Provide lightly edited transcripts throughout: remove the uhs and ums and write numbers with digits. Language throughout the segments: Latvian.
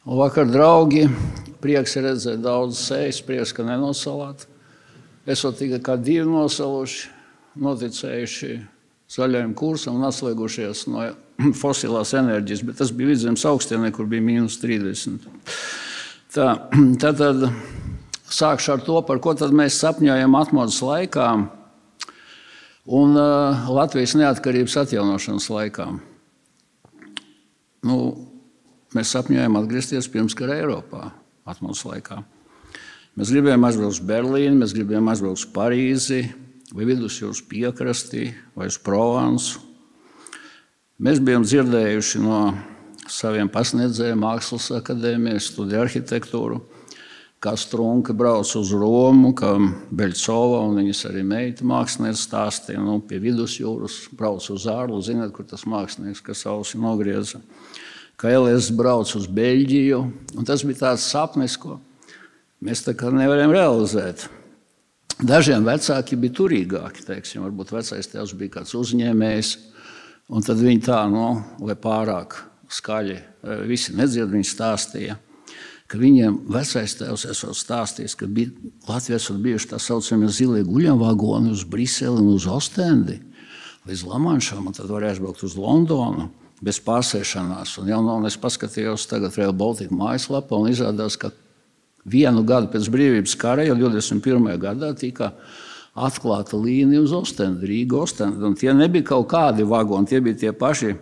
Vakar, draugi, prieks redzēt daudz sejas, prieks, ka nenosalāt. Esot tikai kā 2 nosaluši, noticējuši zaļajam kursam un atslēgušies no fosilās enerģijas, bet tas bija vidzemes augstienē, kur bija -30. Tad sākšu ar to, par ko tad mēs sapņojam atmodas laikā un Latvijas neatkarības atjaunošanas laikā. Mēs sapņojam atgriezties pirmskara Eiropā atmodas laikā. Mēs gribējām aizbraukt uz Berlīni, mēs gribējām aizbraukt uz Parīzi, vai vidusjūras piekrasti, vai uz Provansu. Mēs bijām dzirdējuši no saviem pasniedzējiem Mākslas akadēmijā, studēja arhitektūru, kā Strunke brauc uz Romu, kā Beļcova un viņas arī meita mākslinieks stāstīja, pie vidusjūras brauc uz Ārlu, zināt, kur tas mākslinieks, kas ausi nogrieza, ka Elies brauc uz Beļģiju, un tas bija tāds sapnis, ko mēs tā kā nevarējām realizēt. Dažiem vecāki bija turīgāki, teiksim, varbūt vecais tēvs bija kāds uzņēmējs, un tad viņi tā, lai pārāk skaļi, visi nedzird, viņi stāstīja, ka viņiem vecais tēvs esot stāstījis, ka Latvijā esot bijuši tā saucamie zilie guļamvagoni uz Briseli un uz Ostendi, līdz Lamanšam, un tad varēja aizbraukt uz Londonu bez pārsēšanās. Un es paskatījos tagad Rail Baltica mājaslapā un izrādās, ka 1 gadu pēc brīvības kara, jau 21. gadā, tika atklāta līnija uz Ostendi, Rīga Ostendi. Un tie nebija kaut kādi vagoni, tie bija tie paši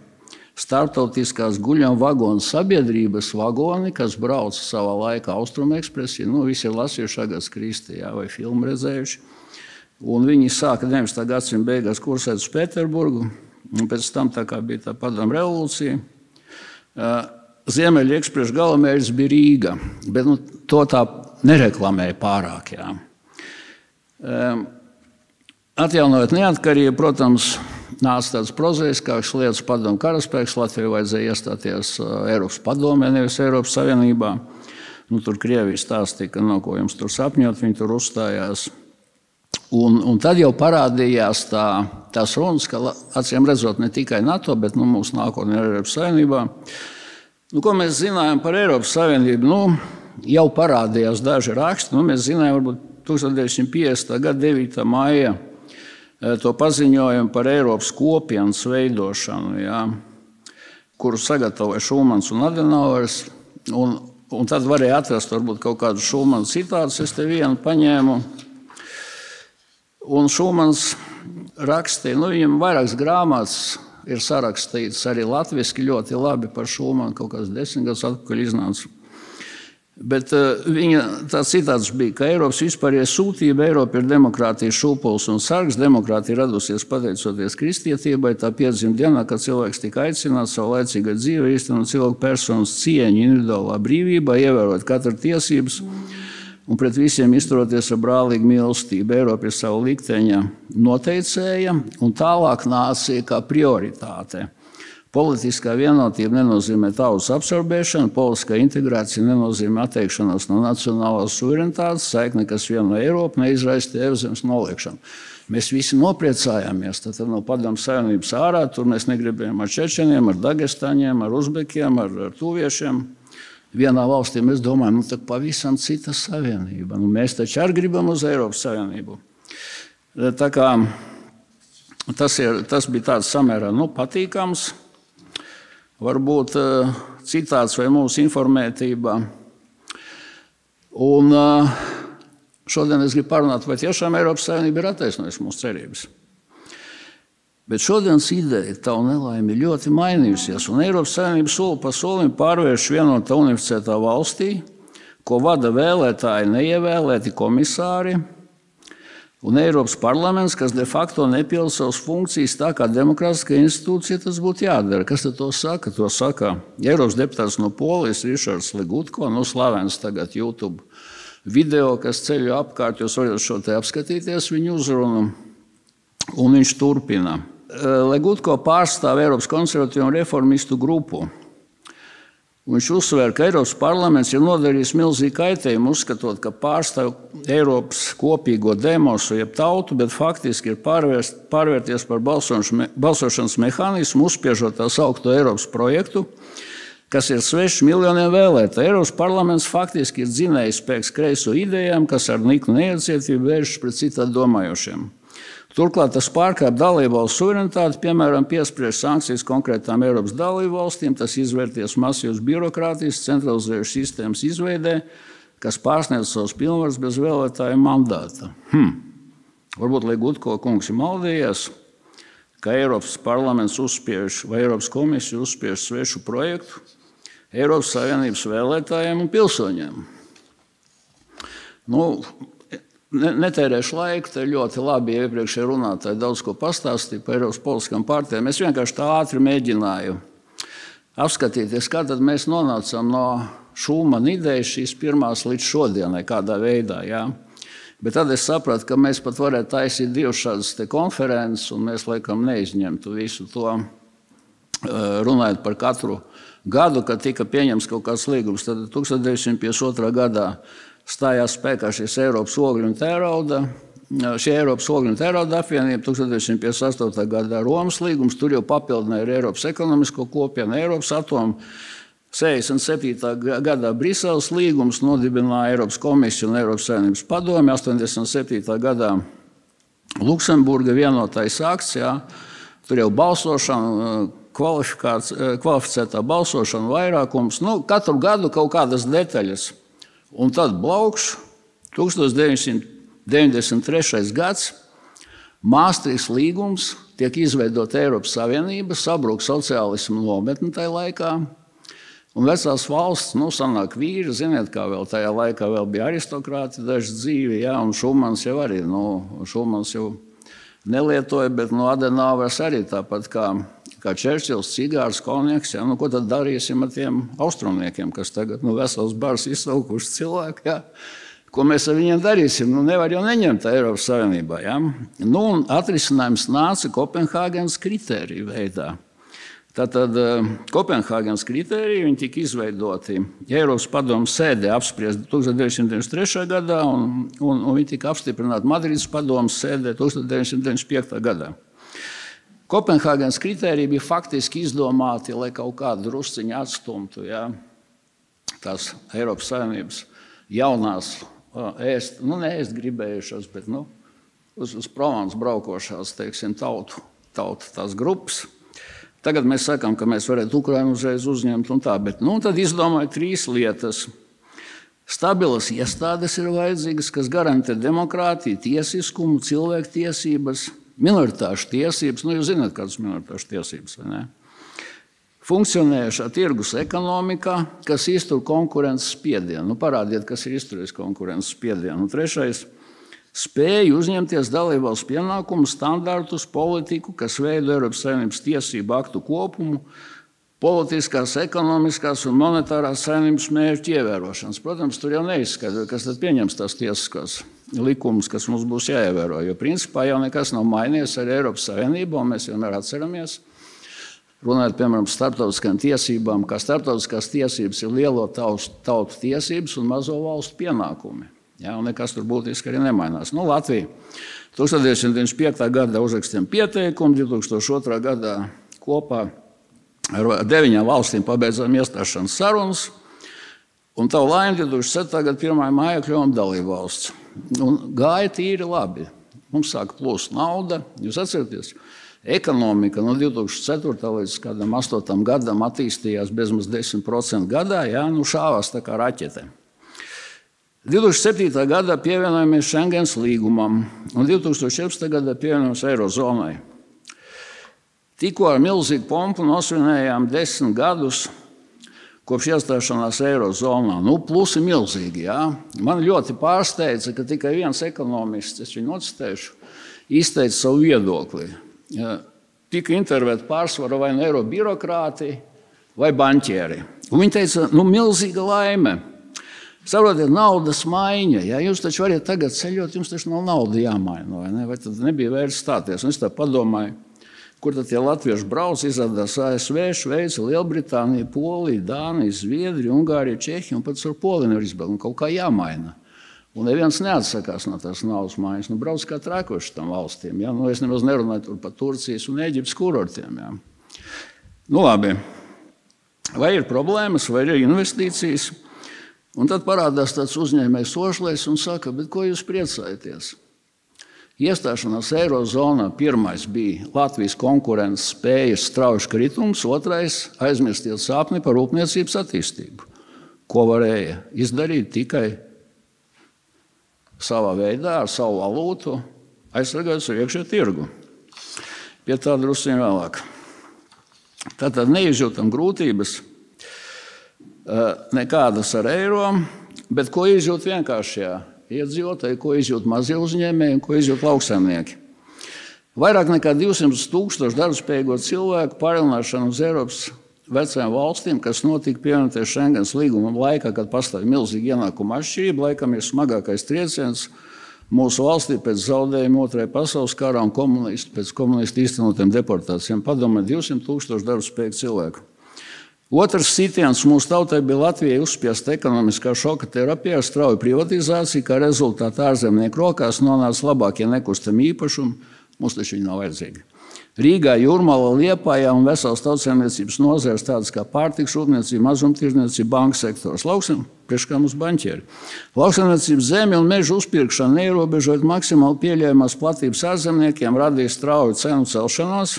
starptautiskās guļamvagonu sabiedrības vagoni, kas brauca savā laikā Austrumekspresī. Visi ir lasījuši Agats Kristi, vai filmu redzējuši. Un viņi sāka 19. gadsimta beigās kursēt uz Pēterburgu. Un pēc tam tā kā bija tā padomu revolūcija. Ziemeļu ekspresu galamērķis bija Rīga, bet to tā nereklamēja pārāk. Jā. Atjaunojot neatkarību, protams, nāca tāds prozaiskāks lietas padomu karaspēks. Latvijai vajadzēja iestāties Eiropas padomē, nevis Eiropas Savienībā. Tur Krievija stāstīja, ka ko jums tur sapņot, viņi tur uzstājās. Un tad jau parādījās tās runas, ka acīm redzot ne tikai NATO, bet mūsu nākotnē ir Eiropas Savienībā. Ko mēs zinājām par Eiropas Savienību? Jau parādījās daži raksti. Mēs zinājām varbūt 1950. gada 9. maija to paziņojumu par Eiropas kopienas veidošanu, kuru sagatavoja Šumans un Adenauers. Un tad varēja atrast varbūt kaut kādu Šumana citātus. Es te vienu paņēmu. Un Šumans rakstīja, viņam vairākas grāmatas ir sarakstītas arī latviski ļoti labi par Šumanu, kaut kāds 10 gadus atpakaļ iznāca. Bet viņa tāds citāts bija, ka Eiropas vispārējā sūtība, Eiropa ir demokrātijas šūpulis un sargs, demokrātija radusies pateicoties kristietībai, tā piedzima dienā, kad cilvēks tika aicināts savu laicīgai dzīvē īstenot cilvēku personas cieņu, individuālā brīvībā, ievērot katru tiesības, un pret visiem izturoties ar brālīgu mīlestību. Eiropa ir savu likteņa noteicēja un tālāk nācija kā prioritāte. Politiskā vienotība nenozīmē tautas absorbēšanu, politiskā integrācija nenozīmē atteikšanos no nacionālās suverenitātes, saikne, kas vieno Eiropu neizraisa Eirozemes noliekšanu. Mēs visi nopriecājāmies, tad no padomu savienības ārā, tur mēs negribējām ar čečeniem, ar dagestaņiem, ar uzbekiem, ar tuviešiem. Vienā valstī mēs domājam, tā pavisam cita savienība. Mēs taču arī gribam uz Eiropas Savienību. Tā kā tas bija tāds samērā patīkams. Varbūt citāts vai mūsu informētība. Un šodien es gribu parunāt, vai tiešām Eiropas Savienība ir attaisnojusi mūsu cerības. Bet šodienas ideja, tā nelaime, ir ļoti mainījusies, un Eiropas Savienība soli pa solim pārvērš vienotā unificētā valstī, ko vada vēlētāji neievēlēti komisāri, un Eiropas parlaments, kas de facto nepilda savas funkcijas tā, kā demokrātiskā institūcija tas būtu jādara. Kas tad to saka? To saka Eiropas deputāts no Polijas, Rišards Legutko, slavens tagad YouTube video, kas ceļo apkārt, jūs varat šo te apskatīties viņu uzrunu, un viņš turpina. Legutko pārstāv Eiropas konservatīvu un reformistu grupu. Viņš uzsver, ka Eiropas parlaments ir nodarījis milzīgu kaitējumu, uzskatot, ka pārstāv Eiropas kopīgo demosu, jeb tautu, bet faktiski ir pārvērties par balsošanas mehānismu, uzspiežot tā saukto Eiropas projektu, kas ir 6 miljoniem vēlētāju. Eiropas parlaments faktiski ir dzinējspēks kreiso idejām, kas ar niknu neiecietību vēršas pret citādi domājošiem. Turklāt tas pārkāpj dalībvalstu suverenitāti, piemēram, piespriež sankcijas konkrētām Eiropas dalībvalstīm, tas izvērties masīvas birokrātijas, centralizējušas sistēmas izveidē, kas pārsniedz savus pilnvarus bez vēlētāju mandāta. Varbūt Legutko kungs ir maldījies, ka Eiropas parlaments uzspiež vai Eiropas komisija uzspiež svešu projektu Eiropas Savienības vēlētājiem un pilsoņiem. Netērēšu laiku, te ļoti labi iepriekšēji runātāji daudz ko pastāstīja par Eiropas politiskām partijām. Es vienkārši tā ātri mēģināju apskatīties, kā tad mēs nonācām no Šūmana idejas šīs pirmās līdz šodienai, kādā veidā. Ja? Bet tad es sapratu, ka mēs pat varētu taisīt 2 šādas konferences, un mēs laikam neizņemtu visu to, runājot par katru gadu, kad tika pieņems kaut kāds līgums. Tad 1952. gadā stājās spēkā šis Eiropas ogļu un tērauda. Šī Eiropas ogļu un tērauda apvienība 1958. gadā Romas līgums, tur jau papildināja ar Eiropas ekonomisko kopienu, Eiropas atomu. 67. gadā Briseles līgums nodibināja Eiropas komisiju un Eiropas Savienības padomi. 87. gadā Luksemburga vienotais akts, jā, tur jau balsošana, kvalificētā balsošana, vairākums, katru gadu kaut kādas detaļas. Un tad blaukš 1993. gads, Māstrihtas līgums, tiek izveidota Eiropas Savienība, sabrūk sociālismu nometne tajā laikā, un vecās valsts, sanāk vīri, ziniet, kā vēl tajā laikā vēl bija aristokrāti daži dzīvi, jā, un Šumans jau arī, Šumans jau nelietoja, bet Adenauers arī tāpat kā Čerčils, cigārs, konjaks, jā, ko tad darīsim ar tiem austrumniekiem, kas tagad, vesels bars izsaukuši cilvēki, jā. Ko mēs ar viņiem darīsim? Nevar jau neņemt Eiropas Savienībā. Ja? Un atrisinājums nāca Kopenhāgenes kritēriju veidā. Tātad Kopenhāgenes kritēriji viņi tika izveidoti Eiropas padomes sēdē apspriesti 1993. gadā, un viņi tika apstiprināti Madrides padomes sēdē 1995. gadā. Kopenhāgenes kritēriji bija faktiski izdomāti, lai kaut kādu drusciņu atstumtu, ja? Tās Eiropas Savienības jaunās ēst gribējušās, bet uz Provence braukošās, teiksim, tautu tās grupas. Tagad mēs sakām, ka mēs varētu Ukrainu uzreiz uzņemt un tā, bet tad izdomāja 3 lietas. Stabilas iestādes ir vajadzīgas, kas garantē demokrātiju, tiesiskumu, cilvēktiesības, minoritāšu tiesības. Jūs zināt, kādas minoritāšu tiesības, vai ne? Funkcionējošā tirgus ekonomikā, kas iztur konkurences spiedienu. Parādiet, kas ir izturējis konkurences spiedienu. 3. spēja uzņemties dalībvalstu pienākumus, standartus, politiku, kas veido Eiropas Savienības tiesību aktu kopumu, politiskās, ekonomiskās un monetārās savienības mērķu ievērošanas. Protams, tur jau neizskatās, kas tad pieņems tās tiesiskās likumus, kas mums būs jāievēro, jo principā jau nekas nav mainījies ar Eiropas Savienību, un mēs vienmēr atceramies, runājot, piemēram, starptautiskām tiesībām, kā starptautiskās tiesības ir lielo tautu tiesības un mazo valstu pienākumi. Ja, un nekas tur būtiski arī nemainās. Latvija 1995. gadā uzrakstījām pieteikumu, 2002. gadā kopā ar 9 valstīm pabeidzām iestāšanas sarunas, un tavu laimi 2007. gada 1. maijā kļuvām dalībvalsts. Un gāja tīri labi. Mums sāka plūst nauda, jūs atceraties? Ekonomika no 2004. līdz 2008. gadam attīstījās bezmaz 10% gadā, ja, šāvās tā kā raķete. 2007. gadā pievienojamies Schengens līgumam, un 2014. gadā pievienojamies Eirozonai. Tikko ar milzīgu pompu nosvinējām 10 gadus kopš iestāšanās Eirozonā. Plusi milzīgi, ja. Man ļoti pārsteidza, ka tikai viens ekonomists, es viņu nocitēšu, izteica savu viedokli. Tika intervēti pārsvarā vai eiro birokrāti vai banķieri. Un viņi teica, milzīga laime. Saprotiet, naudas maiņa. Ja jūs taču varat tagad ceļot, jums taču nav nauda jāmaina. Vai tad nebija vērts stāties? Un es tā padomāju, kur tad tie latvieši brauc, izrādās ASV, Šveice, Lielbritānija, Polija, Dānija, Zviedrija, Ungārija, Čehija, un pats ar Poliju nevar izbēgt. Un kaut kā jāmaina. Un neviens neatsakās no tās naudas maiņas. Brauc kā trēkoši tam valstīm. Ja? Es nemaz nerunāju par Turcijas un Eģiptes kurortiem. Ja? Labi. vai ir problēmas, vai ir investīcijas. Un tad parādās tāds uzņēmējs Ošlais un saka, bet ko jūs priecājaties? Iestāšanās Eirozonā pirmais bija Latvijas konkurences spējas strauji kritums, otrais aizmirstiet sapni par rūpniecības attīstību, ko varēja izdarīt tikai savā veidā, ar savu valūtu, aizsargājot savu iekšējo tirgu. Pie tā drusciņ vēlāk. Tātad neizjūtam grūtības nekādas ar eiro, bet ko izjūt vienkāršajā iedzīvotāji, ko izjūt mazie uzņēmēji un ko izjūt lauksaimnieki. Vairāk nekā 200,000 darbspējīgo cilvēku pārelināšana uz Eiropas vecajām valstīm, kas notika pievienoties Schengens līgumam laikā, kad pastāv milzīga ienākuma atšķirība, laikam ir smagākais trieciens mūsu valstī pēc zaudējuma Otrajā pasaules karā un pēc komunistu īstenotiem deportācijām. Padomā, 200,000 darbspējīgu cilvēku. Otrs sitiens mūsu tautai bija Latvijai uzspiesta ekonomiskā šoka terapija ar strauju privatizāciju, kā rezultātā ārzemnieku rokās nonāca labākie nekustami īpašumi, mums taču viņi nav vajadzīgi. Rīgā, Jūrmalā, Liepājā un vesels tautsaimniecības nozares tādas kā pārtikas rūpniecība, mazumtirdzniecība, banku sektors, priekš kā mums banķieri. Lauksaimniecības zemi un mežu uzpirkšana neierobežot maksimāli pieļaujamās platības ārzemniekiem radīja strauju cenu celšanos,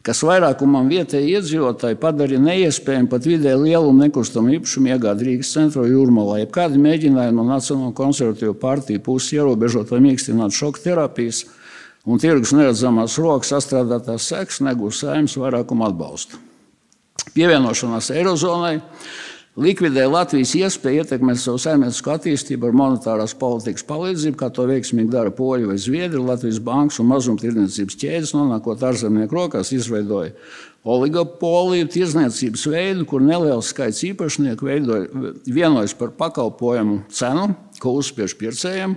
kas vairākumam vietēji iedzīvotāji padarīja neiespējami pat vidēji lielumu nekustamu īpašumu iegādi Rīgas centrā Jūrmalā. Jebkādi mēģinājumi no Nacionālo konservatīvo partiju puses ierobežot vai mīkstināt šoka terapijas un tirgus neredzamās rokas sastrādātās sekas negūs Saeimas vairākumu atbalstu. Pievienošanās Eirozonai likvidē Latvijas iespēju ietekmēt savu saimniecisko attīstību ar monetārās politikas palīdzību, kā to veiksmīgi dara Poļi vai Zviedri. Latvijas bankas un mazumtirdzniecības ķēdes, nonākot ārzemnieku rokās, izveidoja oligopoliju tirdzniecības veidu, kur neliels skaits īpašnieku vienojas par pakalpojumu cenu, ko uzspiež pircējiem,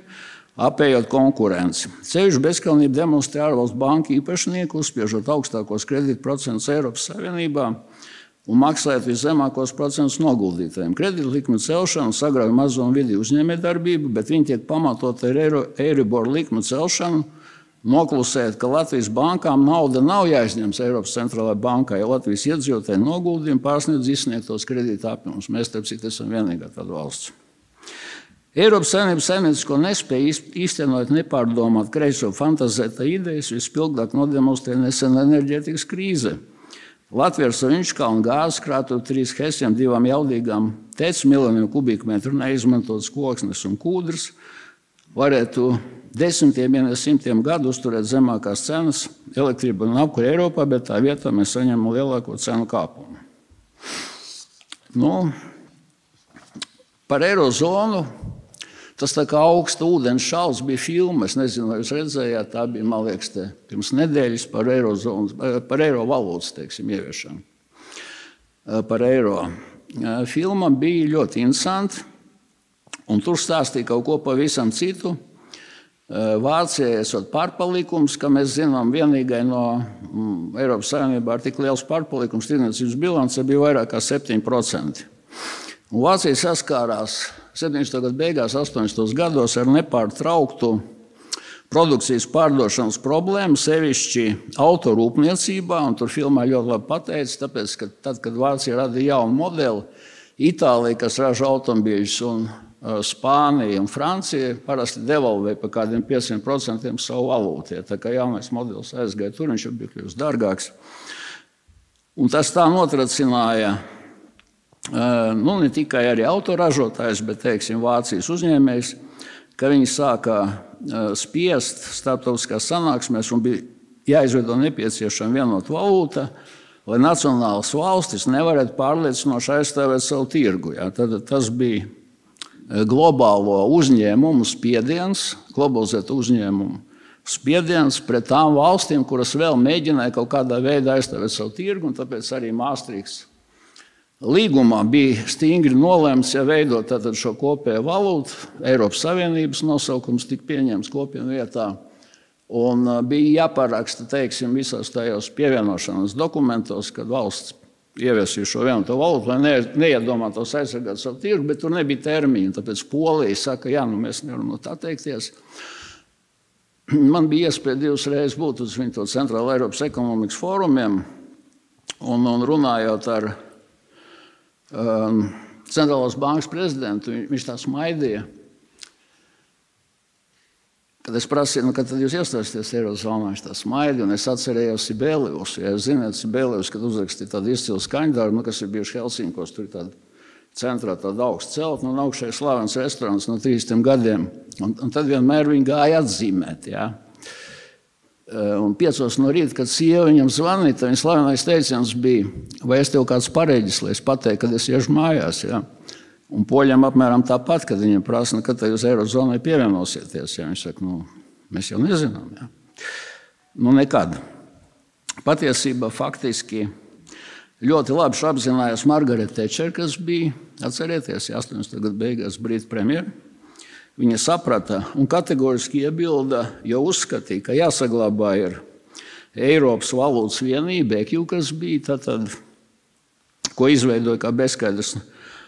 apējot konkurenci. Ceļu bezkalnību demonstrē ārvalstu banku īpašnieku, uzspiežot augstākos kredītprocentus Eiropas Savienībā un maksājot viszemākos procentus noguldītājiem. Kredītlikmi celšana sagrauj mazo un vidēju uzņēmējdarbību, bet viņi tiek pamatot ar Eiribor likmu celšanu, noklusējot, ka Latvijas bankām nauda nav jāizņems Eiropas centrālajai bankai, ja Latvijas iedzīvotāji noguldījumi pārsniedz izsniegtos kredīta apjomus. Mēs, starp citu, esam vienīgā tāda valsts. Eiropas Savienības saimniecisko nespēju īstenot nepārdomāt kreiso fantazētā idejas vispilgtāk nodemonstrē nesena enerģētikas krīze. Latvija ar savu Inčkalnu gāzes krātuvi 3 hesiem, 2 jaudīgām tecas miljoniem kubikmetru neizmantotas koksnes un kūdras varētu desmitiem, ja ne simtiem gadu uzturēt zemākās cenas elektrība un apkure Eiropā, bet tā vietā mēs saņemam lielāko cenu kāpumu. Par Eirozonu tas tā kā augsta ūdens šals bija filma, es nezinu, vai jūs redzējāt, tā bija, man liekas, pirms nedēļas par eiro valūtas, ieviešanu. Par eiro. Filma bija ļoti interesanta, un tur stāstīja kaut ko pavisam citu. Vācijai esot pārpalikums, ka mēs zinām, vienīgai no Eiropas Savienībā ar tik liels pārpalikums tirdzniecības bilance bija vairāk kā 7%. Un Vācija saskārās 70. gadu beigās, 80. gados ar nepārtrauktu produkcijas pārdošanas problēmu, sevišķi autorūpniecībā, un tur filmā ļoti labi pateica, tāpēc, ka tad, kad Vācija radīja jaunu modeli, Itālija, kas raža automobīļus, un Spānija un Francija parasti devalvēja pa kādiem 500% savu valūtu. Tā kā jaunais modelis aizgāja tur, viņš jau bija kļuvis dārgāks. Un tas tā notracināja ne tikai arī autoražotājs, bet, teiksim, Vācijas uzņēmējs, ka viņi sāka spiest starptautiskās sanāksmēs un bija jāizveido nepieciešama vienota valūta, lai nacionālas valstis nevarētu pārliecinoši aizstāvēt savu tirgu. Tad tas bija globālo uzņēmumu spiediens, globalizētu uzņēmumu spiediens pret tām valstīm, kuras vēl mēģināja kaut kādā veidā aizstāvēt savu tirgu, un tāpēc arī Maastrichts līgumā bija stingri nolēmts, ja veidot šo kopējo valūtu, Eiropas Savienības nosaukums tika pieņemts kopienu vietā, un bija jāparaksta, teiksim, visās tajos pievienošanas dokumentos, kad valsts ieviesīja šo vienoto valūtu, lai neiedomātos aizsargāt savu tirgu, bet tur nebija termiņu, tāpēc Polija saka, mēs nevaram no tā teikties. Man bija iespēja 2 reizes būt uz viņu Centrāla Eiropas ekonomikas fórumiem, un runājot ar Centrālās bankas prezidentu, viņš tā smaidīja. Kad es prasīju, kad tad jūs iestāsieties Eirozonā, viņš tā smaidīja, un es atcerējos Sibelius. Ja jūs zināt, Sibelius, kad uzrakstīja tādu izcilu skaņdarbu, kas ir bijuši Helsinkos, tur ir tāda centrā tāda augsta celtne, un augšēji slavens restorāns no 30 gadiem. Un tad vienmēr viņi gāja atzīmēt, jā. Un 5 no rīta, kad sieva viņam zvanīja, tad viņa slavenais teiciens bija, vai es tev kāds pareģis, lai es pateiktu, kad es iešu mājās, jā. Un poļiem apmēram tāpat, kad viņam prasa, kad jūs Eirozonai pievienosieties, jā. Viņš saka, mēs jau nezinām, jā. Nekad. Patiesībā faktiski ļoti labi apzinājās Margaret Thatcher, kas bija, atcerieties, 80. gadu beigās Britu premjera. Viņa saprata un kategoriski iebilda, jo uzskatīja, ka jāsaglabā ir Eiropas valūtas vienība, ECU, kas bija tad, ko izveidoja kā bezskaidrs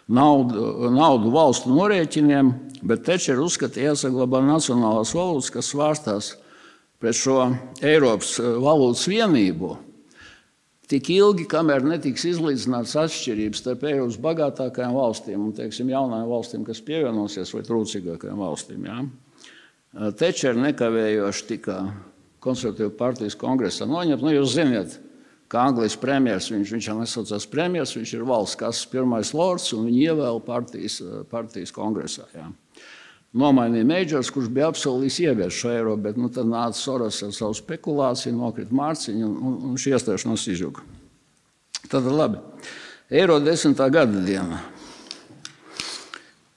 naudu valstu norēķiniem, bet Thatcher uzskatīja, jāsaglabā nacionālās valūtas, kas svārstās pret šo Eiropas valūtas vienību. Tik ilgi, kamēr netiks izlīdzināts atšķirības starp Eiropas bagātākajām valstīm un, teiksim, jaunajām valstīm, kas pievienosies, vai trūcīgākajām valstīm. Ja? Thatcher nekavējoši tika konservatīvu partijas kongresā noņemt. Jūs ziniet, ka Anglijas premjers, viņš jau nesaucās premjers, viņš ir valsts kases pirmais lords, un viņu ievēl partijas kongresā. Ja? Nomainīja Meidžers, kurš bija apsolījis ieviest šo eiro, bet tad nāca Soros ar savu spekulāciju, nokrita mārciņu un šī iestāšanās izjuka. Tad labi. Eiro 10. gada diena.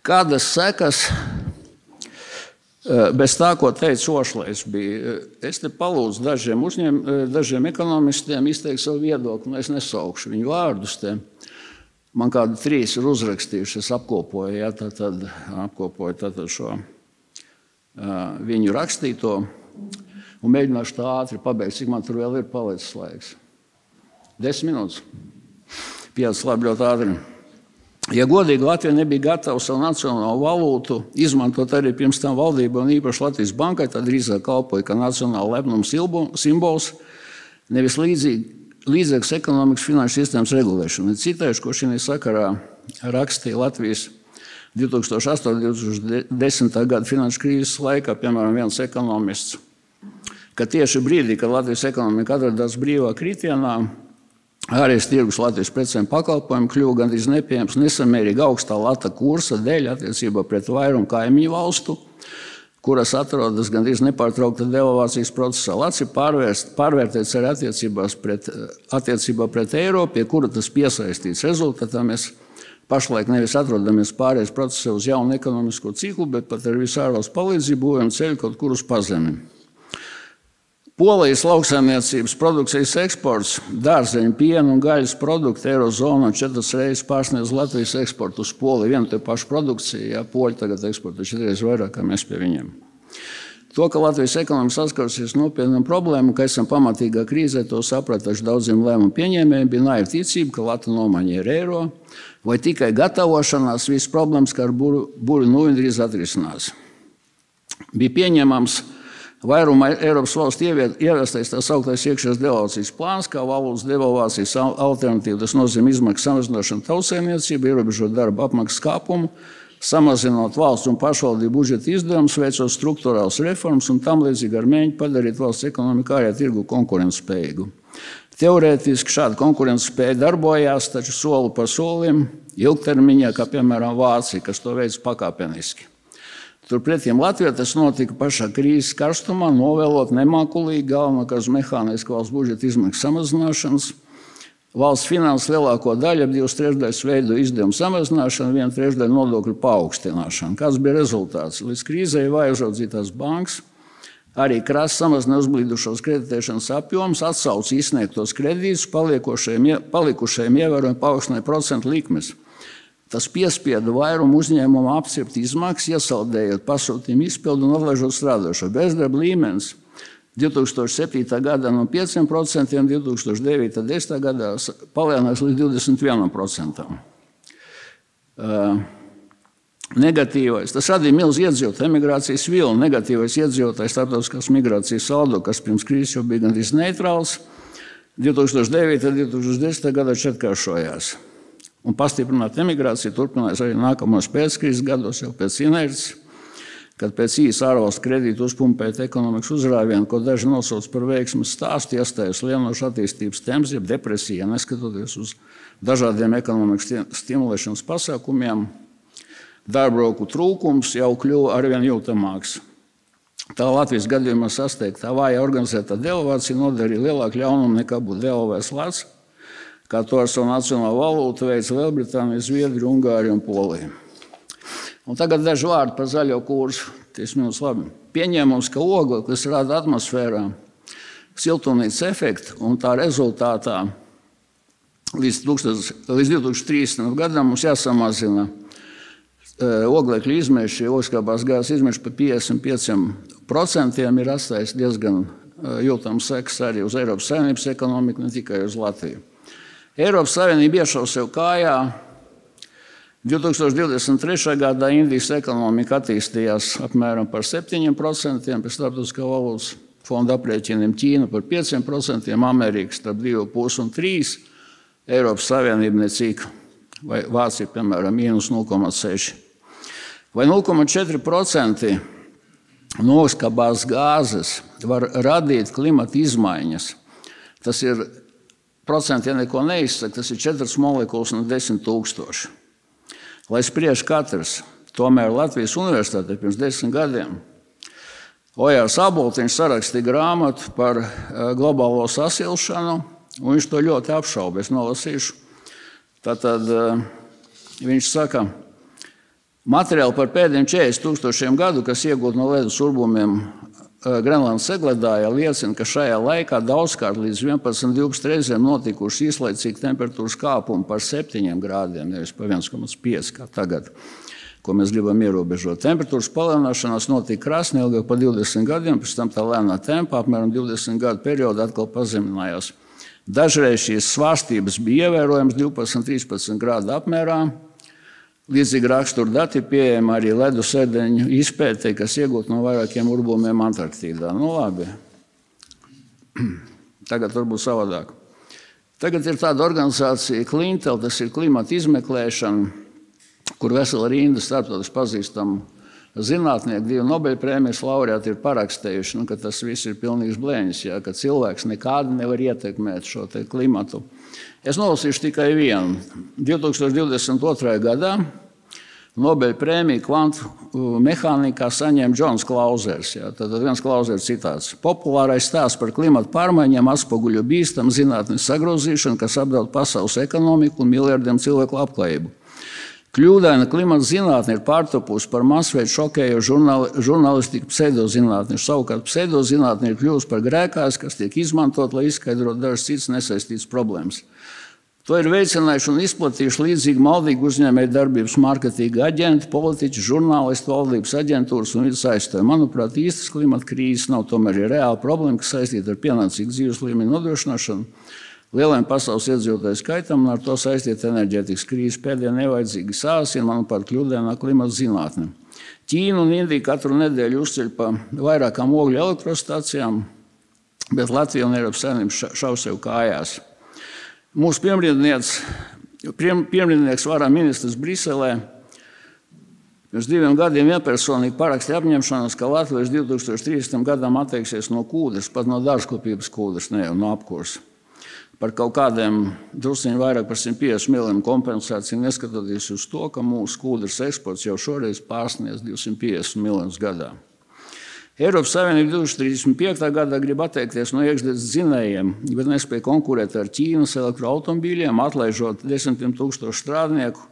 Kādas sekas bez tā, ko teica Ošlejs, bija? Es te palūdzu dažiem ekonomistiem izteikt savu viedokli, un es nesaukšu viņu vārdus te. Man kādi 3 ir uzrakstījuši, es apkopoju, ja, apkopoju šo viņu rakstīto un mēģināšu tā ātri pabeigt, cik man tur vēl ir palicis laiks. 10 minūtes. 5 labi, ļoti ātri. Ja godīgi Latvija nebija gatava savu nacionālo valūtu izmantot arī pirms tam valdību un īpaši Latvijas bankai, tad drīzāk kalpoja kā nacionāla lepnuma simbols, nevis līdzīgas ekonomikas finanšu sistēmas regulēšana. Citēšu, ko šī sakarā rakstīja Latvijas 2008.–2010. gada finanšu krīzes laikā, piemēram, viens ekonomists, ka tieši brīdī, kad Latvijas ekonomika atradās brīvā kritienā, ārējais tirgus Latvijas precēm pakalpojumu kļuva gandrīz nepieejams nesamērīgi augstā lata kursa dēļ attiecībā pret vairumu kaimiņu valstu, kuras atrodas gandrīz nepārtraukta devalvācijas procesā. Lats ir pārvērtēts arī attiecībā pret eiro, pie kura tas piesaistīts. Rezultātā mēs pašlaik nevis atrodamies pārējais procesā uz jaunu ekonomisko ciklu, bet pat ar visu ārvalstu palīdzību būvējam ceļu kaut kur uz pazemi. Polijas lauksaimniecības produkcijas eksports, dārzeņu, piena un gaļas produktu Eirozonā 4 reizes pārsniedz Latvijas eksportu uz Poliju. Vienu te pašu produkciju, ja poļi tagad eksportē 4 reizes vairāk, kā mēs pie viņiem. To, ka Latvijas ekonomika saskarsies nopietnām problēmām, ka esam pamatīgā krīzē, to sapratuši daudziem lēmumu pieņēmējiem, bija naiva ticība, ka Lata nomaņa ir eiro, vai tikai gatavošanās visas problēmas, kā ar buru drīz atrisinās. Bija pieņemams vairuma Eiropas valstu ieviestais tā sauktais iekšējās devalvācijas plāns, kā valūtas devalvācijas alternatīva. Tas nozīmē izmaksu samazināšanu tautsēmniecību, ierobežot darba apmaksas kāpumu, samazinot valsts un pašvaldību budžeta izdevumus, veicot struktūrālas reformas un tam līdzīgi ar mēģi padarīt valsts ekonomiku ārējā tirgu konkurentspējīgu. Teorētiski šāda konkurentspēja darbojās, taču soli par solim ilgtermiņā, kā piemēram Vācija, kas to veids pakāpeniski. Turpretī Latvijā tas notika pašā krīzes karstumā, novēlot nemākulīgi galvenokārt uz mehānisku valsts budžeta izmaksu samazināšanas. Valsts finanses lielāko daļu, ap 2/3 veido izdevumu samazināšanu, 1/3 nodokļu paaugstināšanu. Kāds bija rezultāts? Līdz krīzei vāji uzraudzītās bankas arī krasi samazināja uzblīdušos kreditēšanas apjomus, atsauca izsniegtos kredītus, palikušajiem ievērojami paaugstināja procentu likmes. Tas piespieda vairumu uzņēmumu apcirpt izmaksas, iesaldējot pasūtījumu izpildu un atlaižot strādājošo. Bezdarba līmenis 2007. gadā no 5%, 2009. 10. gadā palielinājās līdz 21%. Negatīvais, tas radīja milzu iedzīvotāju emigrācijas vilni. Negatīvais iedzīvotājs starptautiskās migrācijas saldo, kas pirms krīzes jau bija gandrīz neitrāls, 2009. 2010. gadā četkāršojās. Un pastiprināta emigrācija turpinājās arī nākamos pēckrīzes gados, jau pēc inerces, kad pēc īsa ārvalstu kredītu uzpumpēt ekonomikas uzrāvienu, ko daži nosauc par veiksmes stāstu, iestājas lienošs attīstības temps, jeb depresija, neskatoties uz dažādiem ekonomikas stimulēšanas pasākumiem, darba roku trūkums jau kļuva arvien jūtamāks. Tā Latvijas gadījumā sasteigtā vāja organizētā devalvācija nodarīja lielāku ļaunumu nekā būtu devalvēs Lats, kā to ar savu nacionālo valūtu veica Lielbritānija, Zviedrija, Ungārija un Polija. Un tagad daži vārdi par zaļo kursu. Pieņēmums, ka ogleklis rada atmosfērā siltumnīcas efektu, un tā rezultātā līdz 2030. gadam mums jāsamazina oglekļa izmeši, oglekļskābās gāzes izmeši par 55%, ir atstājis diezgan jūtams sekas arī uz Eiropas Savienības ekonomiku, ne tikai uz Latviju. Eiropas Savienība iešauja sev kājā. 2023. gadā Indijas ekonomika attīstījās apmēram par 7%, pēc Starptautiskā valūtas fonda aprēķiniem Ķīna par 5%, Amerika starp 2,5 un 3%, Eiropas Savienība necik, vai Vācija, piemēram, mīnus 0,6%. Vai 0,4% no oglekļskābās gāzes var radīt klimata izmaiņas. Tas ir procenti, ja neko neizsaka, tas ir 4 molekulas no 10 000. Lai spriež katrs, tomēr Latvijas universitātē pirms 10 gadiem Ojārs Aboltiņš sarakstīja grāmatu par globālo sasilšanu, un viņš to ļoti apšauba. Es nolasīšu. Tātad viņš saka, materiāli par pēdējiem 40,000 gadu, kas iegūt no ledus urbumiem Grenlandes segledājā, liecina, ka šajā laikā daudzkārt līdz 11-12 reizēm notikuši īslaicīgi temperatūras kāpumi par 7 grādiem, nevis par 1,5 kā tagad, ko mēs gribam ierobežot. Temperatūras palielināšanās notika krasni ilgāk par 20 gadiem, pēc tam tā lēnā tempā, apmēram 20 gadu periodu atkal pazeminājās. Dažreiz šīs svārstības bija ievērojams 12-13 grādu apmērā. Līdzīgi rakstura dati pieejami arī ledus ēdeņu izpētē, kas iegūt no vairākiem urbumiem Antarktīdā. Nu labi, tagad varbūt savādāk. Tagad ir tāda organizācija Klintel, tas ir klimata izmeklēšana, kur vesela rinda starptautiski pazīstamu zinātnieki, 2 Nobelprēmijas laureāti ir parakstējuši, ka tas viss ir pilnīgs blēņas, ka cilvēks nekādi nevar ietekmēt šo te klimatu. Es nolasīšu tikai vienu. 2022. gadā Nobelprēmiju kvantu mehānikā saņēma Džons Klauzers. Tad viens Klauzers citāts. Populārais stāsts par klimatu pārmaiņām atspoguļo bīstamu zinātnes sagrozīšanu, kas apdraud pasaules ekonomiku un miljardiem cilvēku labklājību. Kļūdaina klimata zinātne ir pārtopusi par masveidu šokējošu žurnālistiku pseidozinātni. Savukārt pseidozinātne ir kļuvusi par grēkājas, kas tiek izmantot, lai izskaidrotu dažas citas nesaistītas problēmas. To ir veicinājuši un izplatījuši līdzīgi maldīgi uzņēmēju darbības mārketinga aģenti, politiķi, žurnālisti, valdības aģentūras un vidas aizstāvji. Manuprāt, īstas klimata krīzes nav tomēr reāla problēma, kas saistīta ar pienācīgu dzīves līmeņa nodrošināšanu, lieliem pasaules iedzīvotāju skaitam un ar to saistīta enerģētikas krīze. Pēdējā nevajadzīgi sāsina, manuprāt, kļūdainā klimata zinātne. Ķīna un Indija katru nedēļu uzceļ pa vairākām ogļu elektrostacijām, bet Latvija un Eiropas Savienība šauj sev kājās. Mūsu piemrindnieks vara ministrs Briselē pirms 2 gadiem vienpersonīgi parakstīja apņemšanos, ka Latvija līdz 2030. gadam atteiksies no kūdras, pat no dārzkopības kūdras, ne jau no apkursa. Par kaut kādiem drusciņi vairāk par 150 miljoniem kompensāciju, neskatoties uz to, ka mūsu kūdras eksports jau šoreiz pārsniedz 250 miljonus gadā. Eiropas Savienība 2035. gadā grib atteikties no iekšzemes dzinējiem, bet nespēja konkurēt ar Ķīnas elektroautomobīļiem, atlaižot 10 000 strādnieku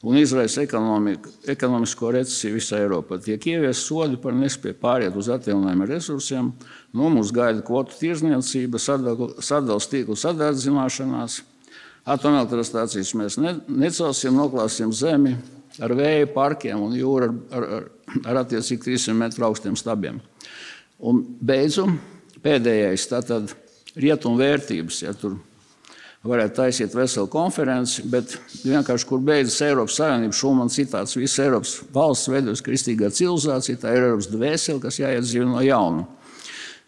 un izraisa ekonomisko recesiju visā Eiropā. Tiek ieviesti sodi par nespēju pāriet uz atjaunojumiem resursiem, no mums gaida kvotu tirdzniecība, sadales tīklu sadārdzināšanās, atomelektrostācijas mēs necelsim, noklāsim zemi ar vēja parkiem un jūru ar attiecīgi 300 metru augstiem stabiem. Un beidzu, pēdējais, tātad rietumvērtības, ja tur varētu taisīt veselu konferenci, bet vienkārši, kur beidzas Eiropas Savienība, Šumana citāts, visa Eiropas valsts veidojas kristīgā civilizācija, tā ir Eiropas dvēsele, kas jāiedzīvo no jauna.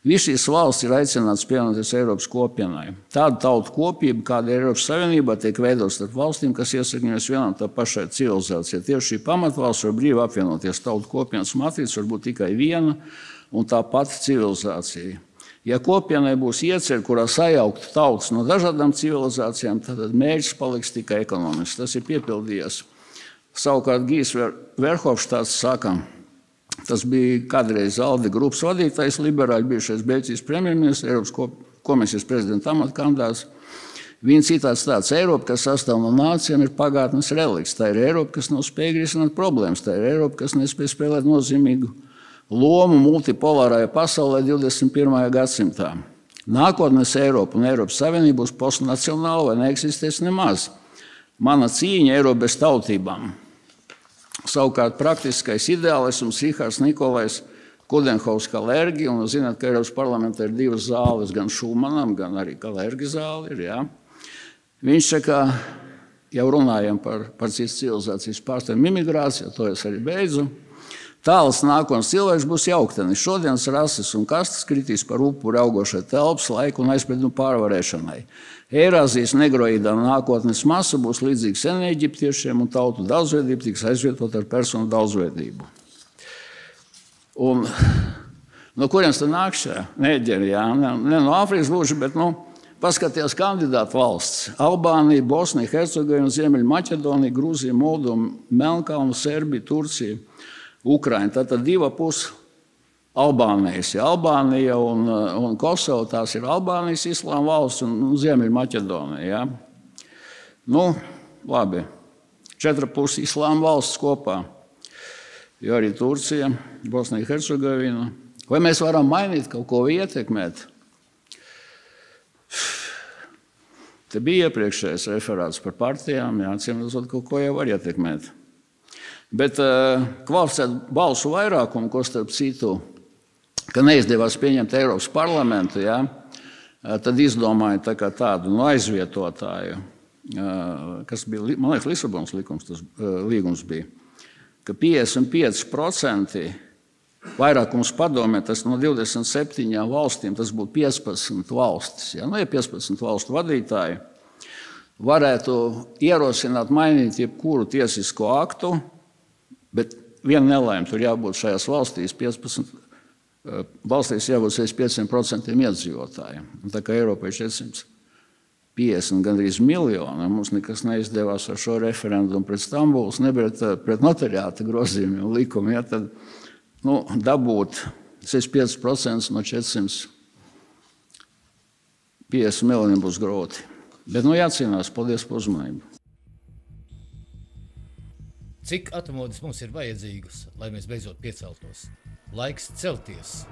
Visi šīs valsts ir aicinātas pievienoties Eiropas kopienai. Tāda tautu kopība, kāda ir Eiropas Savienībā, tiek veidota starp valstīm, kas iesakņojas vienā un tā pašai civilizācijā. Tieši šī pamatvalsts var brīvi apvienoties. Tautu kopienas matrīca var būt tikai viena un tā pati civilizācija. Ja kopienai būs iecerē, kurā sajauktu tautas no dažādām civilizācijām, tad mērķis paliks tikai ekonomisks. Tas ir piepildījies. Savukārt Gijs Verhofstadts saka, tas bija kādreiz Alde grupas vadītājs, liberāļi bijušais Beļģijas premjerministrs, Eiropas komisijas prezidenta amata kandidāts. Viņa citāts tāds: Eiropa, kas sastāv no nācijām, ir pagātnes relikts. Tā ir Eiropa, kas nav spējīga risināt problēmas. Tā ir Eiropa, kas nespēj spēlēt nozīmīgu lomu multipolārajā pasaulē 21. gadsimtā. Nākotnes Eiropa un Eiropas Savienība būs postnacionāla vai neeksistēs nemaz. Mana cīņa Eiropa bez tautībām. Savukārt praktiskais ideālisms Rihards Nikolais Kudenhovs Kalergi, un zināt, ka Eiropas parlamentā ir divas zāles, gan Šumanam, gan arī Kalergi zāli ir, jā. Viņš saka, jau runājam par citas civilizācijas pārstāvjiem imigrāciju, to es arī beidzu. Tāls nākotnes cilvēks būs jauktenis. Šodienas rases un kastes kritīs par upuri augošai telpas, laiku un aizspriedumu pārvarēšanai. Eirāzijas negroīdā nākotnes masa būs līdzīga senēģiptiešiem un tautu daudzveidība tiks aizvietot ar personu daudzveidību. Un no kurienes tad nāk šie neģeri? Ne no Āfrikas gluži, bet paskatījās kandidātu valsts. Albānija, Bosnija, Hercegovina, Ziemeļmaķedonija, Grūzija, Moldova, Melnkalne, Serbija, Turcija, Ukraina. Tātad 2,5 Albānijas. Albānija un Kosova, tās ir Albānijas islāma valsts un Ziemeļmaķedonija. Ja? Labi. 4,5 islāma valsts kopā. Jo arī Turcija, Bosnija, Hercegovina. Vai mēs varam mainīt kaut ko ietekmēt? Te bija iepriekšējais referāts par partijām, acīmredzot, kaut ko jau var ietekmēt. Bet kvalificētu balsu vairākumu, ko starp citu, ka neizdevās pieņemt Eiropas parlamentu, ja, tad izdomāja tādu aizvietotāju, kas bija, man liekas, Lisabonas līgums bija, ka 55% vairākums padomē, tas no 27 valstīm, tas būtu 15 valstis. Ja, ja 15 valstu vadītāji varētu ierosināt, mainīt jebkuru tiesisko aktu, bet viena nelaime, tur jābūt šajās valstīs 15, valstīs jābūt 5% iedzīvotājiem. Tā kā Eiropai 450 gandrīz miljoni, mums nekas neizdevās ar šo referendumu pret Stambulas, ne pret notariāta grozījumiem un likumiem, ja, tad dabūt 65% no 450 miljoniem būs grūti. Bet jācīnās. Paldies par uzmanību. Cik atomodas mums ir vajadzīgas, lai mēs beidzot pieceltos? Laiks celties!